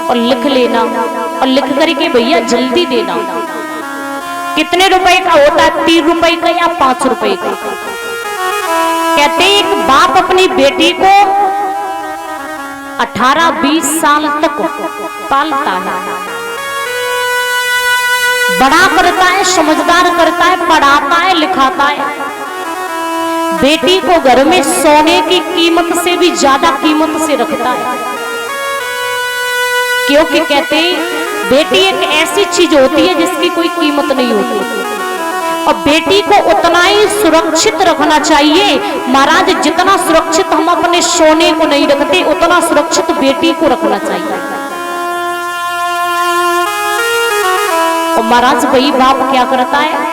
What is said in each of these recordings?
और लिख लेना, और लिख करके भैया जल्दी देना। कितने रुपए का होता है, 3 रुपए का या 5 रुपए का। कहते एक बाप अपनी बेटी को 18-20 साल तक पालता है, बड़ा करता है, समझदार करता है, पढ़ाता है, लिखाता है। बेटी को घर में सोने की कीमत से भी ज्यादा कीमत से रखता है, क्योंकि कहते बेटी एक ऐसी चीज होती है जिसकी कोई कीमत नहीं होती, और बेटी को उतना ही सुरक्षित रखना चाहिए। महाराज जितना सुरक्षित हम अपने सोने को नहीं रखते, उतना सुरक्षित बेटी को रखना चाहिए। और महाराज वही बाप क्या करता है,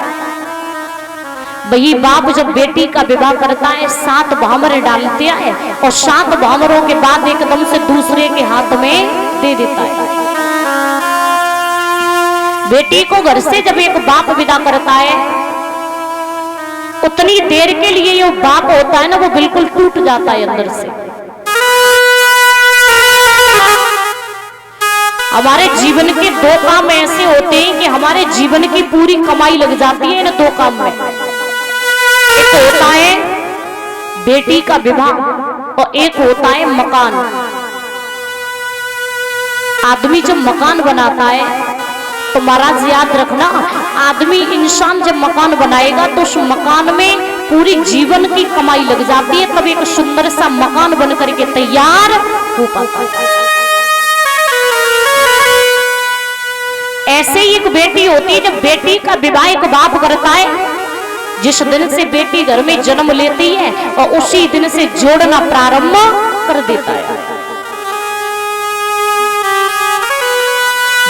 वही बाप जब बेटी का विवाह करता है 7 भामरे डालते हैं, और 7 भामरों के बाद एकदम से दूसरे के हाथ में दे देता है। बेटी को घर से जब एक बाप विदा करता है, उतनी देर के लिए ये बाप होता है ना, वो बिल्कुल टूट जाता है अंदर से। हमारे जीवन के 2 काम ऐसे होते हैं कि हमारे जीवन की पूरी कमाई लग जाती है इन 2 काम में। एक होता है बेटी का विवाह, और एक होता है मकान। आदमी जब मकान बनाता है तो महाराज याद रखना, आदमी इंसान जब मकान बनाएगा तो उस मकान में पूरी जीवन की कमाई लग जाती है, तब एक सुंदर सा मकान बन करके तैयार हो पाता है। ऐसे ही एक बेटी होती है, जब बेटी का विवाह एक बाप करता है, जिस दिन से बेटी घर में जन्म लेती है और उसी दिन से जोड़ना प्रारंभ कर देता है।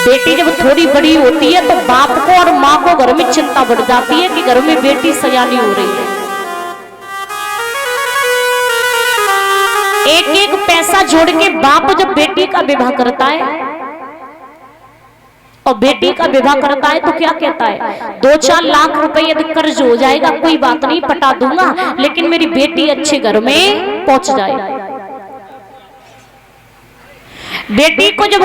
बेटी जब थोड़ी बड़ी होती है तो बाप को और माँ को घर में चिंता बढ़ जाती है कि घर में बेटी सयानी हो रही है। एक एक पैसा जोड़ के बाप जब बेटी का विवाह करता है, और बेटी का विवाह करता है तो क्या कहता है, 2-4 लाख रुपए यदि कर्ज हो जाएगा कोई बात नहीं, पटा दूंगा, लेकिन मेरी बेटी अच्छे घर में पहुंच जाए। बेटी को जब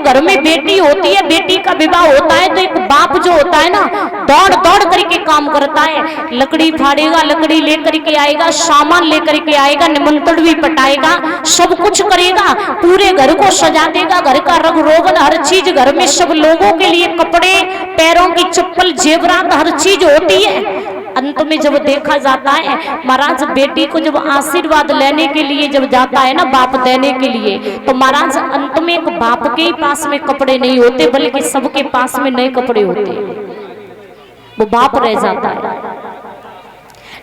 घर में बेटी होती है, बेटी का विवाह होता है, तो एक बाप जो होता है ना, दौड़ दौड़ करके काम करता है। लकड़ी फाड़ेगा, लकड़ी लेकर के आएगा, सामान लेकर के आएगा, निमंत्रण भी पटाएगा, सब कुछ करेगा, पूरे घर को सजा देगा, घर का रंग रोगन हर चीज, घर में सब लोगों के लिए कपड़े, पैरों की चप्पल, जेवरात, हर चीज होती है। अंत में जब देखा जाता है, महाराज बेटी को जब आशीर्वाद लेने के लिए जब जाता है ना बाप देने के लिए, तो महाराज अंत में एक बाप के ही पास में कपड़े नहीं होते, बल्कि सबके पास में नए कपड़े होते हैं। वो बाप रह जाता है,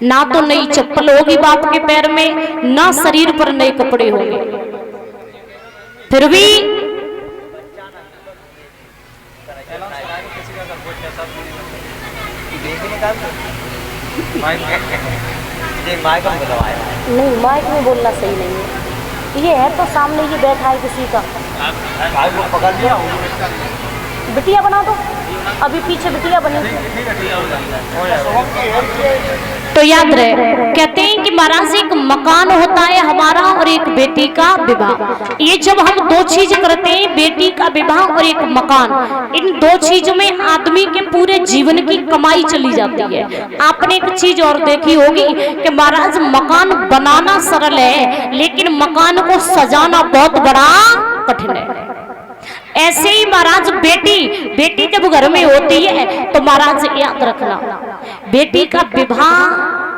ना तो नई चप्पल होगी बाप के पैर में, ना शरीर पर नए कपड़े होंगे। फिर भी नहीं, माइक में बोलना सही नहीं है। ये है तो सामने ये बैठा है किसी का, पकड़ लिया, बिटिया बना दो, अभी पीछे बिटिया बनी। तो याद रहे, कहते हैं कि महाराज एक मकान होता है हमारा और एक बेटी का विवाह। ये जब हम 2 चीज करते हैं, बेटी का विवाह और एक मकान, इन 2 चीजों में आदमी के पूरे जीवन की कमाई चली जाती है। आपने एक चीज और देखी होगी कि महाराज मकान बनाना सरल है, लेकिन मकान को सजाना बहुत बड़ा कठिन है। ऐसे ही महाराज बेटी जब घर में होती है तो महाराज याद रखना, बेटी का विवाह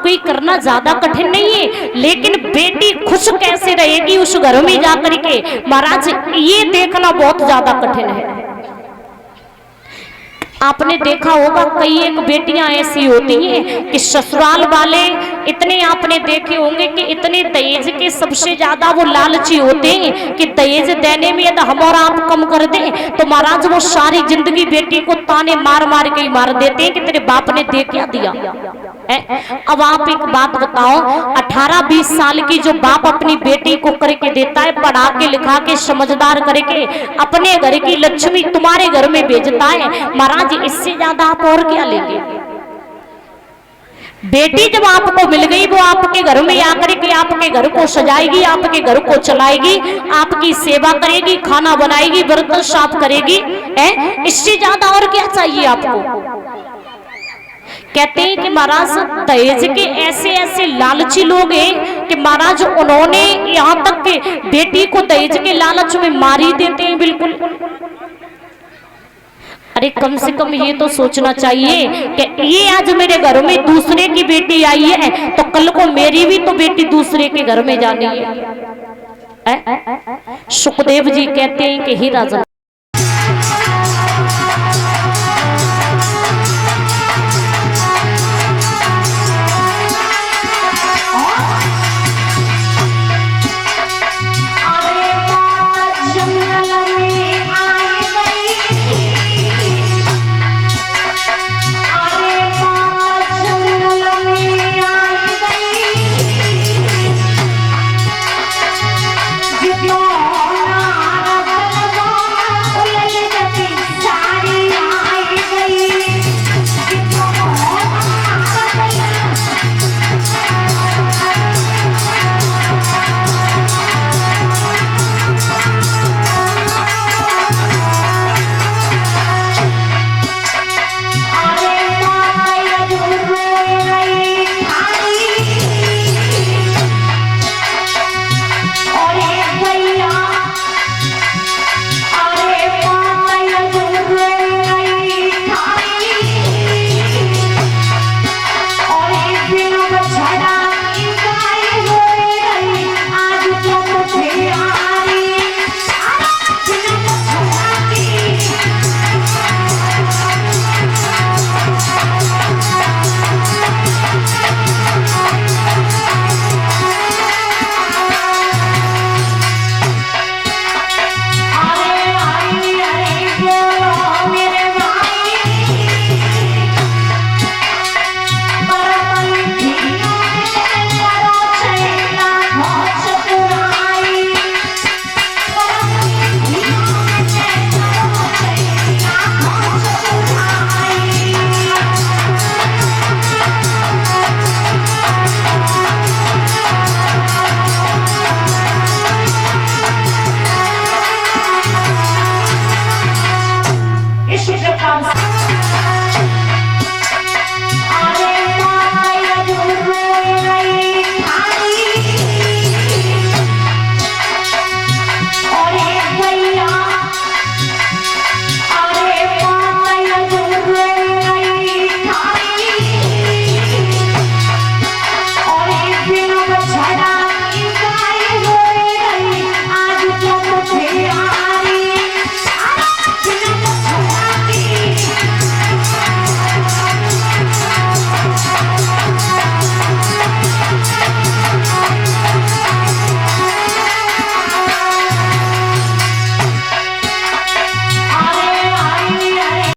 कोई करना ज्यादा कठिन नहीं है, लेकिन बेटी खुश कैसे रहेगी उस घर में जाकर के, महाराज ये देखना बहुत ज्यादा कठिन है। आपने देखा होगा कई एक बेटियां ऐसी होती हैं कि ससुराल वाले इतने, आपने देखे होंगे कि इतने दहेज के सबसे ज्यादा वो लालची होते हैं कि दहेज देने में यदि हम और आप कम कर दें तो महाराज वो सारी जिंदगी बेटी को ताने मार मार के ही मार देते हैं कि तेरे बाप ने दे क्या दिया। अब आप एक बात बताओ, 18-20 साल की जो बाप अपनी बेटी को करके देता है, पढ़ा के लिखा के समझदार करके अपने घर की लक्ष्मी तुम्हारे घर में भेजता है, महाराज इससे ज्यादा आप और क्या लेंगे। बेटी जब आपको मिल गई वो आपके घर में आकर के आपके घर को सजाएगी, आपके घर को चलाएगी, आपकी सेवा करेगी, खाना बनाएगी, बर्तन साफ करेगी। इससे ज्यादा और क्या चाहिए आपको? कहते हैं कि महाराज दहेज के ऐसे ऐसे लालची लोग हैं कि महाराज उन्होंने यहाँ तक कि बेटी को दहेज के लालच में मार ही देते हैं बिल्कुल। अरे कम से कम ये तो सोचना चाहिए कि ये आज मेरे घर में दूसरे की बेटी आई है तो कल को मेरी भी तो बेटी दूसरे के घर में जानी है। सुखदेव जी कहते हैं कि हे राजन